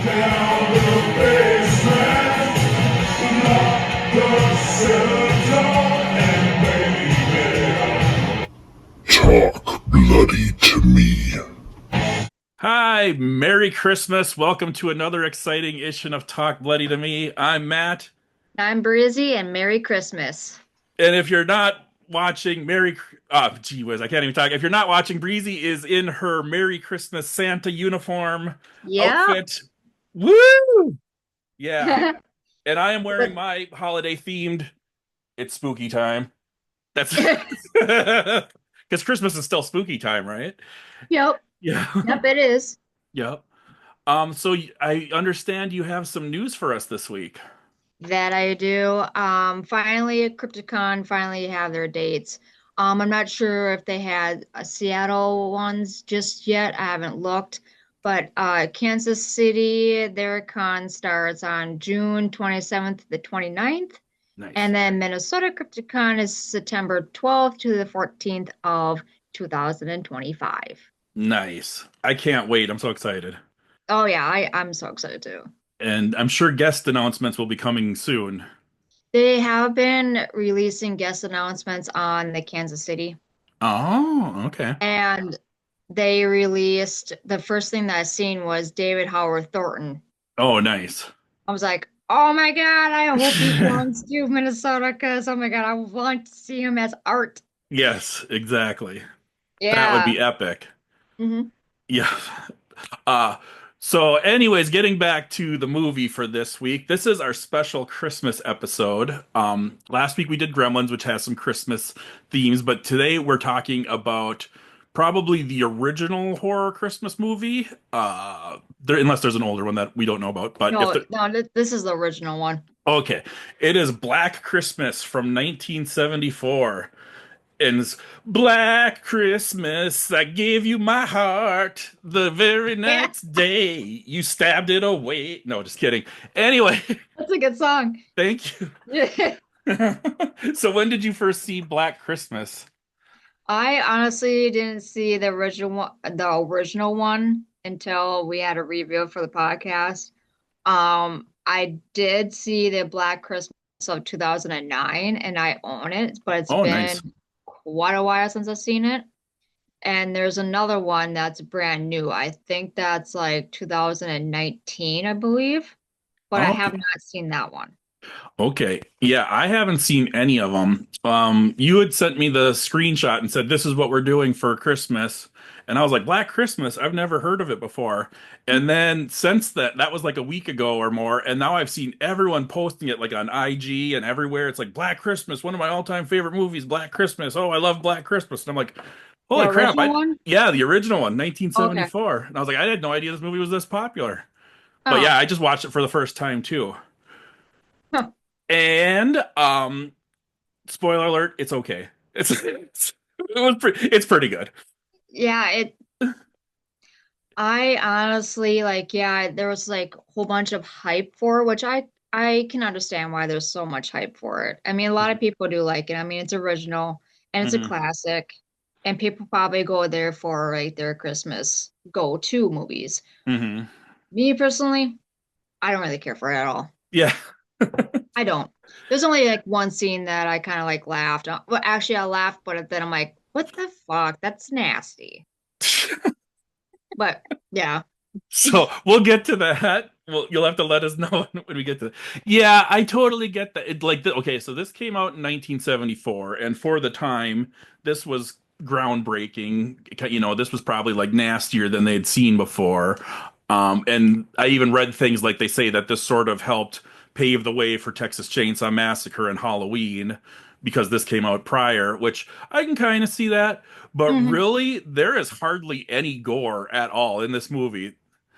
down the basement, lock the cellar door, and baby, talk bloody to me. Hi, Merry Christmas. Welcome to another exciting edition of Talk Bloody to Me. I'm Matt. I'm Brezzy and Merry Christmas. And if you're not watching gee whiz, I can't even talk. If you're not watching, Breezy is in her Merry Christmas Santa uniform Yep. outfit. Woo! Yeah. But And I am wearing my holiday themed, it's spooky time. That's because Christmas is still spooky time, right? yep, Yeah. yep, it is. Yep. I understand you have some news for us this week. That I do. Finally, Crypticon finally have their dates. I'm not sure if they had Seattle ones just yet. I haven't looked, but Kansas City, their con starts on June 27th to the 29th, Nice. and then Minnesota Crypticon is September 12th to the 14th of 2025. Nice. I can't wait. I'm so excited. Oh yeah, I'm so excited too. And I'm sure guest announcements will be coming soon. They have been releasing guest announcements on the Kansas City, Oh, okay. and they released the first thing that I seen was David Howard Thornton. Oh, nice. I was like, oh my God, I hope he comes to Minnesota because oh my God, I want to see him as art. Yes, exactly. That would Yeah. be epic. Hmm. Yeah. Uh, so anyways, getting back to the movie for this week. This is our special Christmas episode. Last week we did Gremlins, which has some Christmas themes, but today we're talking about probably the original horror Christmas movie. Unless there's an older one that we don't know about, but if No, there, no, this is the original one. okay, it is Black Christmas from 1974. And it's Black Christmas, I gave you my heart. The very Yeah, next day, you stabbed it away. No, just kidding. Anyway, that's a good song. thank you. Yeah. So when did you first see Black Christmas? I honestly didn't see the original one until we had a review for the podcast. I did see the Black Christmas of 2009 and I own it, but it's Oh, nice. been quite a while since I've seen it. And there's another one that's brand new. I think that's like 2019, I believe, but I have Okay. not seen that one. Okay. Yeah, I haven't seen any of them. You had sent me the screenshot and said this is what we're doing for Christmas. And I was like, Black Christmas, I've never heard of it before. And then since that was like a week ago or more, and now I've seen everyone posting it like on IG and everywhere. It's like Black Christmas, one of my all-time favorite movies, Black Christmas. Oh, I love Black Christmas. And I'm like, The holy crap. original one? Yeah, the original one, Okay. 1974. And I was like, I had no idea this movie was this popular. But Oh. yeah, I just watched it for the first time too. Huh. And spoiler alert, it's okay. It's pretty good. Yeah, I honestly like, yeah, there was like a whole bunch of hype for it, which I can understand why there's so much hype for it. I mean, a lot of people do like it. I mean, it's original and it's a Hmm. classic, and people probably go there for like their Christmas go-to movies. Hmm. Me personally, I don't really care for it at all. Yeah. I don't. There's only like one scene that I kind of like laughed. Well, actually, I laughed, but then I'm like, what the fuck? That's nasty. But yeah. So we'll get to that. Well, you'll have to let us know when we get to. Yeah, I totally get that. Okay, so this came out in 1974, and for the time, this was groundbreaking. This was probably like nastier than they'd seen before. And I even read things like they say that this sort of helped pave the way for Texas Chainsaw Massacre and Halloween because this came out prior, which I can kind of see that. But Mhm. really, there is hardly any gore at all in this movie.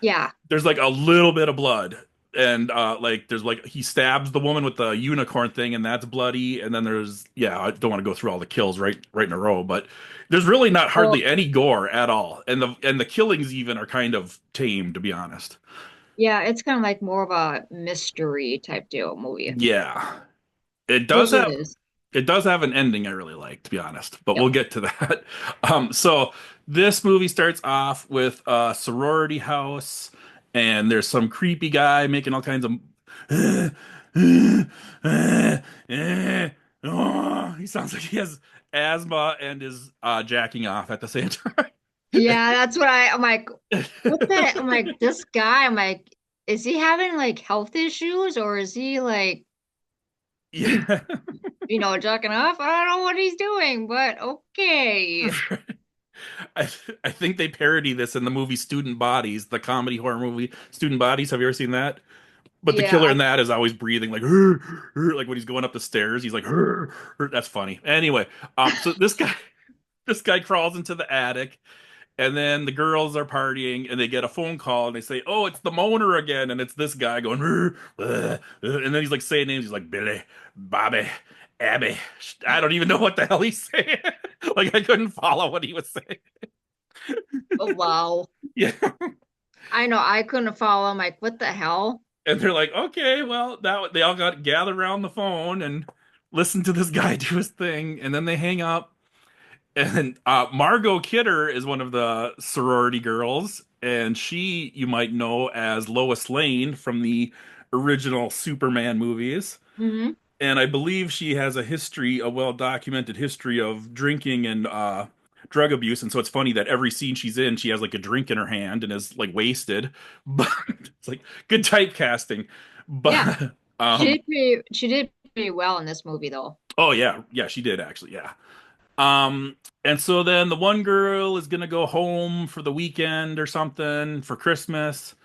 Yeah. There's like a little bit of blood, and like there's like he stabs the woman with the unicorn thing, and that's bloody. And then there's yeah, I don't want to go through all the kills right in a row, but there's really not Well, hardly any gore at all, and the killings even are kind of tame, to be honest. yeah, it's kind of like more of a mystery type deal movie, Yeah, it does which it have is. it does have an ending I really like, to be honest, but we'll Yep. get to that. So this movie starts off with a sorority house, and there's some creepy guy making all kinds of he sounds like he has asthma and is jacking off at the same time. Yeah, that's what I'm like, what the, I'm like, this guy, I'm like, is he having like health issues or is he like, Yeah. jacking off? I don't know what he's doing, but okay. I I think they parody this in the movie Student Bodies, the comedy horror movie Student Bodies. Have you ever seen that? But the Yeah, killer in that is always breathing like like when he's going up the stairs, he's like that's funny. Anyway, so this guy crawls into the attic, and then the girls are partying and they get a phone call and they say, "Oh, it's the moaner again." And it's this guy going, and then he's like saying names. He's like, Billy, Bobby, Abby. I don't even know what the hell he's saying. Like, I couldn't follow what he was saying. oh, wow. Yeah. I know, I couldn't follow. I'm like, what the hell? And they're like, okay, well, that they all got gathered around the phone and listen to this guy do his thing. And then they hang up. And Margot Kidder is one of the sorority girls, and she you might know as Lois Lane from the original Superman movies. Hmm. And I believe she has a well-documented history of drinking and drug abuse. And so it's funny that every scene she's in, she has like a drink in her hand and is like wasted. But it's like good typecasting. Yeah, But um, she did pretty well in this movie though. oh yeah, yeah, she did actually, yeah. And so then the one girl is gonna go home for the weekend or something for Christmas,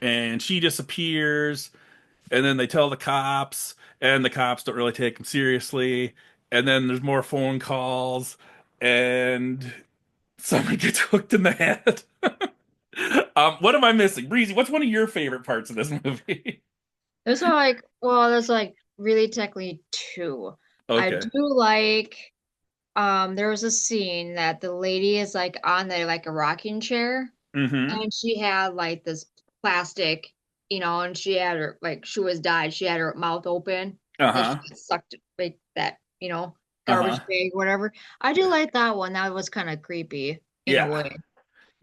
and she disappears, and then they tell the cops, and the cops don't really take them seriously, and then there's more phone calls, and someone gets hooked in the head. What am I missing? Breezy, what's one of your favorite parts of this movie? There's like really technically two. I Okay. do like there was a scene that the lady is like on the like a rocking chair Mm-hmm. and she had like this plastic, and she had her like she was died. She had her mouth open that she Uh-huh. got sucked like that, Uh-huh. garbage bag, whatever. I do like that one. That was kind of creepy in a Yeah. way.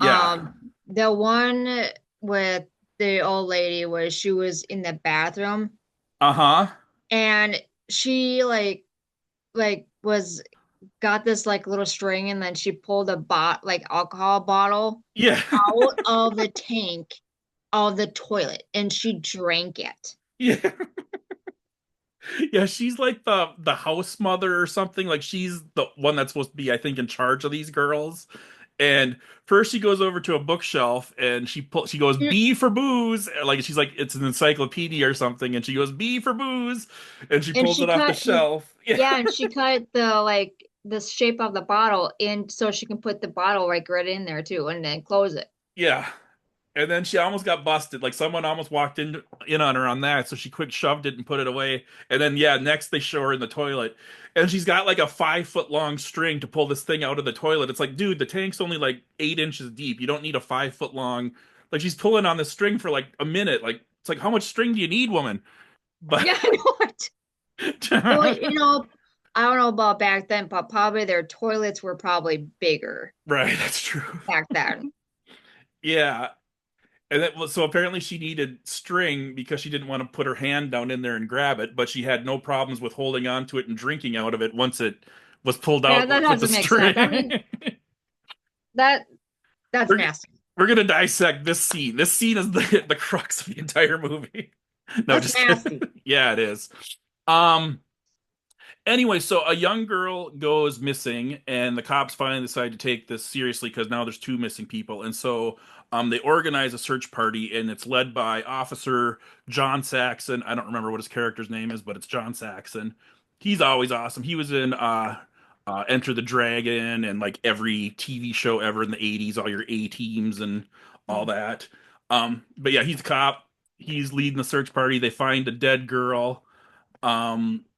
Yeah. The one with the old lady was she was in the bathroom Uh-huh. and she like was got this like little string and then she pulled a like alcohol bottle Yeah. out of the tank of the toilet and she drank it. Yeah. Yeah, she's like the house mother or something. Like she's the one that's supposed to be, I think, in charge of these girls. And first she goes over to a bookshelf and she goes Mm. B for booze. Like she's like it's an encyclopedia or something, and she goes B for booze, and she And pulls she it off the cut shelf. Yeah, yeah, and she cut the shape of the bottle in so she can put the bottle like right in there too and then close it. yeah. And then she almost got busted. Like someone almost walked in on her on that, so she quick shoved it and put it away. And then yeah, next they show her in the toilet, and she's got like a 5 foot long string to pull this thing out of the toilet. It's like, dude, the tank's only like 8 inches deep. You don't need a 5 foot long. Like she's pulling on this string for like a minute. Like it's like, how much string do you need, woman? But Yeah, I know it. Well, I don't know about back then, but probably their toilets were probably bigger right, that's true. back then. Yeah. And then, well, so apparently she needed string because she didn't want to put her hand down in there and grab it, but she had no problems with holding on to it and drinking out of it once it was pulled Yeah, out that with the doesn't make sense. I string. mean, that that's we're nasty. we're gonna dissect this scene. This scene is the crux of the entire movie. No, That's just kidding. nasty. Yeah, it is. Um, Anyway, so a young girl goes missing, and the cops finally decide to take this seriously because now there's two missing people. And so they organize a search party, and it's led by Officer John Saxon. I don't remember what his character's name is, but it's John Saxon. He's always awesome. He was in Enter the Dragon and like every TV show ever in the 80s, all your A teams and all Mm. that. But yeah, he's a cop. He's leading the search party. They find a dead girl.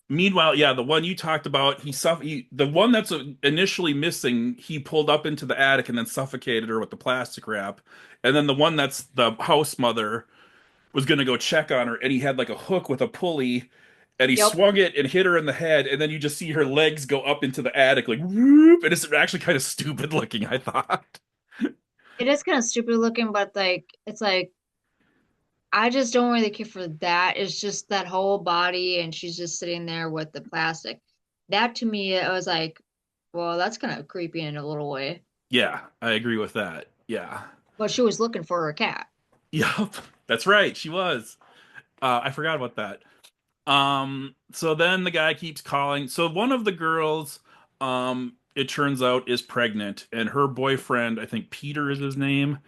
Meanwhile, yeah, the one you talked about, the one that's initially missing, he pulled up into the attic and then suffocated her with the plastic wrap. And then the one that's the house mother was going to go check on her, and he had like a hook with a pulley, and he Yep. swung it and hit her in the head, and then you just see her legs go up into the attic like whoop, and it's actually kind of stupid looking, I thought. It is kind of stupid looking, but like it's like I just don't really care for that. It's just that whole body, and she's just sitting there with the plastic. That to me, it was like, well, that's kind of creepy in a little way. Yeah, I agree with that. Yeah. But she was looking for her cat. Yep. That's right. She was. I forgot about that. So then the guy keeps calling. So one of the girls, it turns out is pregnant, and her boyfriend, I think Peter is his name,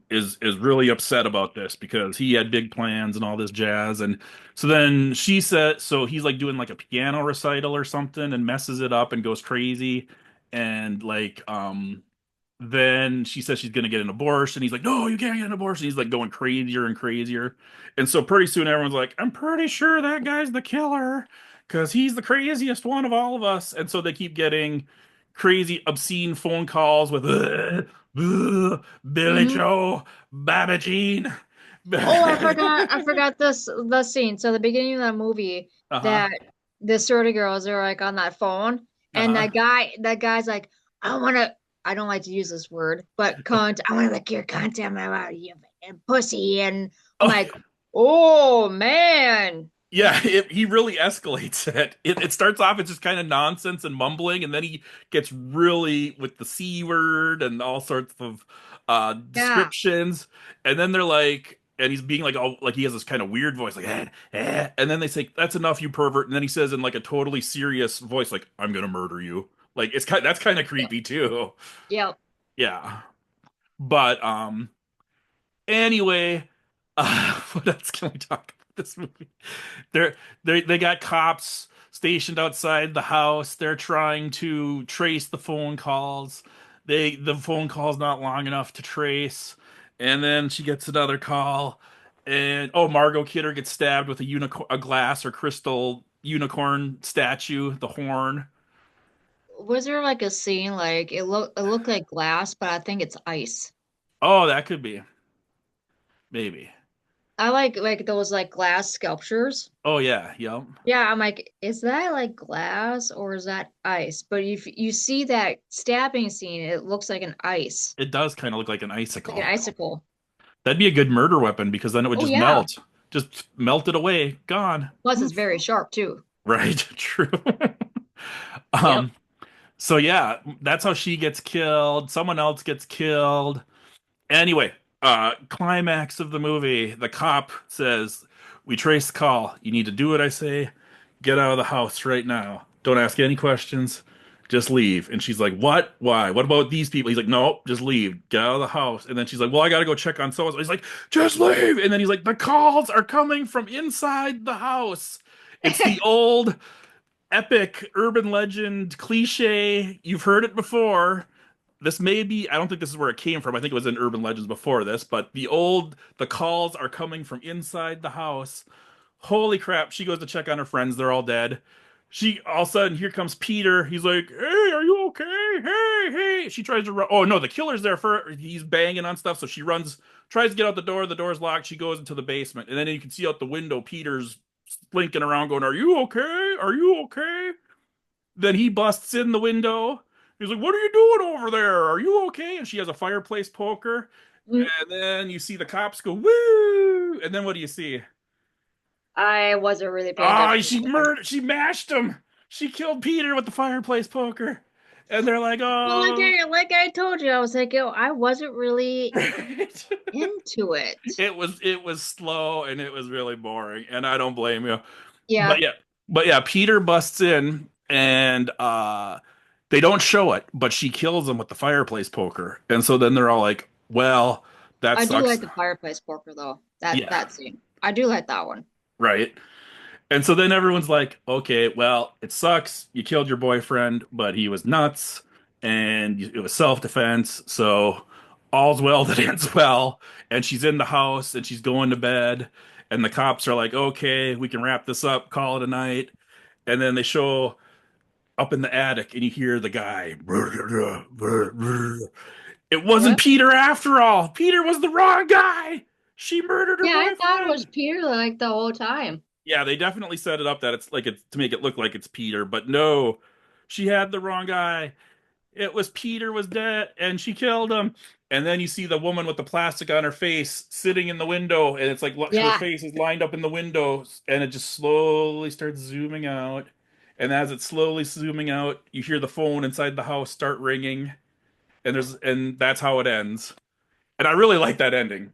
is really upset about this because he had big plans and all this jazz. And so then she said, so he's like doing like a piano recital or something and messes it up and goes crazy. And like, then she says she's going to get an abortion. He's like, no, you can't get an abortion. He's like going crazier and crazier. And so pretty soon everyone's like, I'm pretty sure that guy's the killer because he's the craziest one of all of us. And so they keep getting crazy, obscene phone calls with Billy Hmm. Joe, Baba Jean. Oh, I forgot the scene. So the beginning of that movie, Uh-huh. that the sorority girls are like on that phone, and Uh-huh. that guy's like, I wanna, I don't like to use this word, but cunt, I wanna lick your cunt in my mouth, you and pussy, and I'm Oh, like, oh man, yeah, he really escalates it. It starts off as just kind of nonsense and mumbling, and then he gets really with the C word and all sorts of yeah. descriptions. And then they're like, and he's being like, all like he has this kind of weird voice, like, and then they say, "That's enough, you pervert." And then he says in like a totally serious voice, like, "I'm gonna murder you." Like that's kind of Yep. creepy too. Yep. Yeah, but anyway, what else can we talk about this movie? They're they got cops stationed outside the house. They're trying to trace the phone calls. The phone call's not long enough to trace, and then she gets another call, and oh, Margot Kidder gets stabbed with a unicorn, a glass or crystal unicorn statue, the horn. Was there like a scene like it looked like glass, but I think it's ice. Oh, that could be maybe. I like those like glass sculptures. Oh yeah, yep. Yeah, I'm like, is that like glass or is that ice? But if you see that stabbing scene, it looks like an ice, It does kind of look like an like an icicle. icicle. That'd be a good murder weapon because then it would Oh just yeah. melt. Just melt it away. Gone. Plus, it's Poof. very sharp too. Right, true. Yep. Um, so yeah, that's how she gets killed. Someone else gets killed. Anyway, climax of the movie, the cop says, "We traced the call. You need to do what I say. Get out of the house right now. Don't ask any questions. Just leave." And she's like, "What? Why? What about these people?" He's like, "No, just leave. Get out of the house." And then she's like, "Well, I gotta go check on so and so." He's like, "Just leave." And then he's like, "The calls are coming from inside the house." It's the old epic urban legend cliche. You've heard it before. This may be, I don't think this is where it came from. I think it was in urban legends before this, but the calls are coming from inside the house. Holy crap. She goes to check on her friends. They're all dead. She, all of a sudden, here comes Peter. He's like, "Hey, are you okay? Hey, hey." She tries to run. Oh, no, the killer's there for, he's banging on stuff. So she runs, tries to get out the door. The door's locked. She goes into the basement. And then you can see out the window, Peter's slinking around going, "Are you okay? Are you okay?" Then he busts in the window. He's like, "What are you doing over there? Are you okay?" And she has a fireplace poker. Mm, And then you see the cops go, "Woo!" And then what do you see? I wasn't really paying Ah, attention to she that one. murdered, she mashed him. She killed Peter with the fireplace poker. And they're like, Well, "Oh." like I told you, I was like, yo, I wasn't really Right. into it. It was slow and it was really boring, and I don't blame you. But Yeah, yeah, but yeah, Peter busts in and they don't show it, but she kills him with the fireplace poker. And so then they're all like, "Well, that I do sucks." like the fireplace porker though. Yeah, That scene. I do like that one. right. And so then everyone's like, "Okay, well, it sucks. You killed your boyfriend, but he was nuts and it was self-defense. So all's well that ends well." And she's in the house and she's going to bed. And the cops are like, "Okay, we can wrap this up, call it a night." And then they show up in the attic and you hear the guy. It wasn't What? Peter after all. Peter was the wrong guy. She murdered her Yeah, I thought it was boyfriend. Peter like the whole time. Yeah, they definitely set it up that it's like it's to make it look like it's Peter, but no, she had the wrong guy. It was Peter was dead and she killed him. And then you see the woman with the plastic on her face sitting in the window, and it's like her Yeah. face is lined up in the window, and it just slowly starts zooming out. And as it's slowly zooming out, you hear the phone inside the house start ringing, and that's how it ends. And I really like that ending.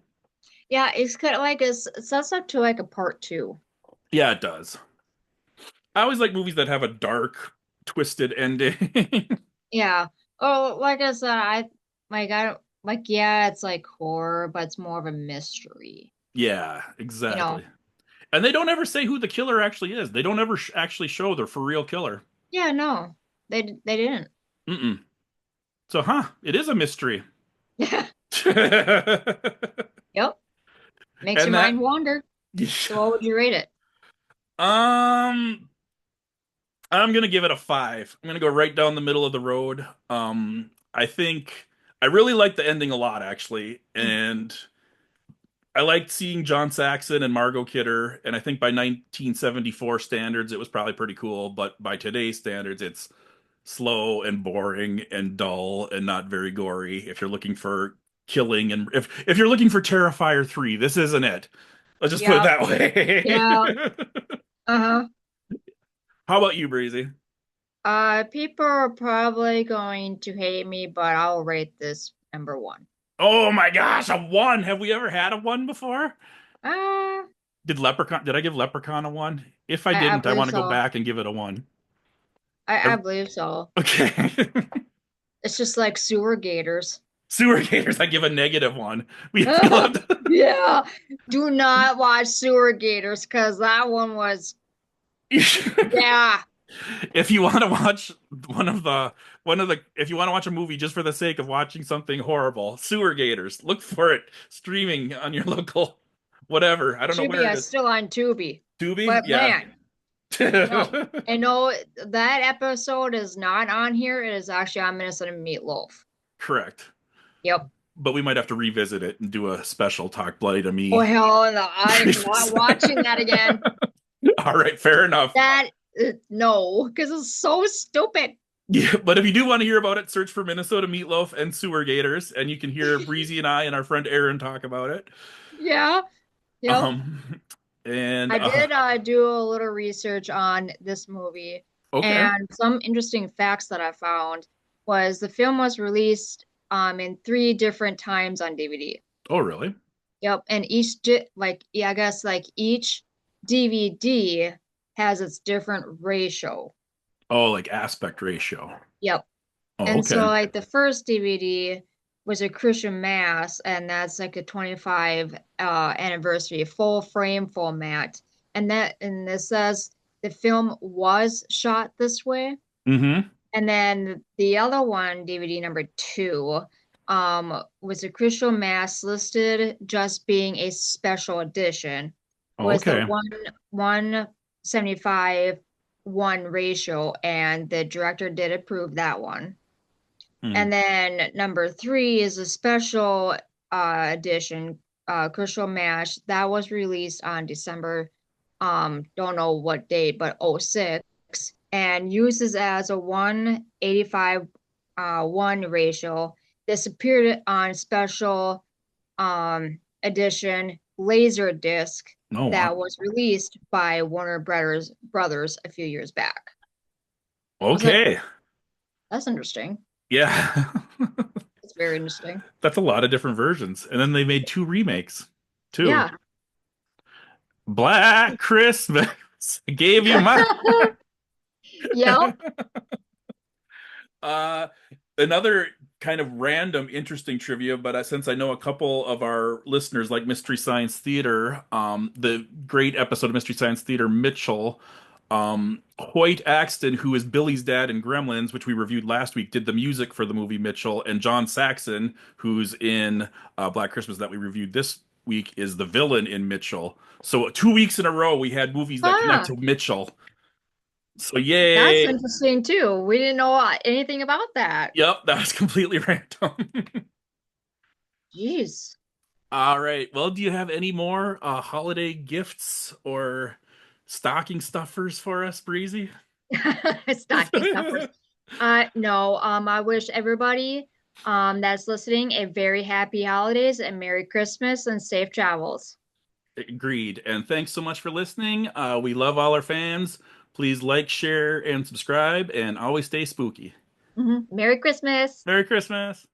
Yeah, it's kind of like it sets up to like a part two. Yeah, it does. I always like movies that have a dark, twisted ending. Yeah. Oh, like I said, I don't like yeah, it's like horror, but it's more of a mystery. Yeah, You know. exactly. And they don't ever say who the killer actually is. They don't ever actually show the for real killer. Yeah, no. They didn't. Mm-mm. So, it is a mystery. Yeah. And Yep. Makes your that, mind wander. So what would you rate it? um, I'm gonna give it a 5. I'm gonna go right down the middle of the road. I think I really like the ending a lot, actually, and I liked seeing John Saxon and Margot Kidder. And I think by 1974 standards, it was probably pretty cool. But by today's standards, it's slow and boring and dull and not very gory. If you're looking for killing, and if you're looking for Terrifier 3, this isn't it. Let's just put it Yep. that Yeah. way. Uh-huh. How about you, Breezy? People are probably going to hate me, but I'll rate this number one. Oh my gosh, a 1. Have we ever had a 1 before? Uh, Did I give Leprechaun a 1? If I I didn't, I believe want to go so. back and give it a 1. I I- believe so. okay. It's just like sewer gators. Sewer Gators, I give a -1. We love Yeah. Do not watch sewer gators because that one was, yeah. if you want to watch one of the if you want to watch a movie just for the sake of watching something horrible, Sewer Gators, look for it streaming on your local whatever. I It don't know should where be it is. still on Tubi. Tubi? But Yeah. man, no. And no, that episode is not on here. It is actually on Minnesota Meatloaf. Correct. Yep. But we might have to revisit it and do a special Talk Bloody to Oh Me. hell no, I'm not watching that again. All right, fair enough. That no, because it's so stupid. Yeah, but if you do want to hear about it, search for Minnesota Meatloaf and Sewer Gators, and you can hear Breezy and I and our friend Aaron talk about it. Yeah. Yep. Um, and I did do a little research on this movie, okay. and some interesting facts that I found was the film was released in three different times on DVD. Oh, really? Yep, and like yeah, I guess like each DVD has its different ratio. Oh, like aspect ratio. Yep. Oh, And so okay. like the first DVD was a Christian Mass, and that's like a 25 anniversary, full frame format. And this says the film was shot this way. Mm-hmm. And then the other one, DVD number two, was a Christian Mass listed just being a special edition, Oh, was the okay. 175 1 ratio, and the director did approve that one. Hmm. And then number three is a special edition, Crystal Mash, that was released on December, don't know what date, but '06, and uses as a 185 1 ratio. This appeared on special edition laser disc Oh, that wow. was released by Warner Brothers a few years back. I was like, Okay. that's interesting. Yeah. It's very interesting. That's a lot of different versions. And then they made 2 remakes, too. Yeah. Black Christmas. I gave you my Yep. Uh, another kind of random, interesting trivia, but since I know a couple of our listeners like Mystery Science Theater, the great episode of Mystery Science Theater, Mitchell, Hoyt Axton, who is Billy's dad in Gremlins, which we reviewed last week, did the music for the movie Mitchell, and John Saxon, who's in Black Christmas that we reviewed this week, is the villain in Mitchell. So 2 weeks in a row, we had movies that connect Ah, to Mitchell. So that's yay! interesting too. We didn't know anything about that. Yep, that was completely random. Jeez. All right. Well, do you have any more holiday gifts or stocking stuffers for us, Breezy? Stocking stuffers. No, I wish everybody that's listening a very happy holidays and Merry Christmas and safe travels. Agreed. And thanks so much for listening. We love all our fans. Please like, share, and subscribe, and always stay spooky. Merry Christmas. Merry Christmas.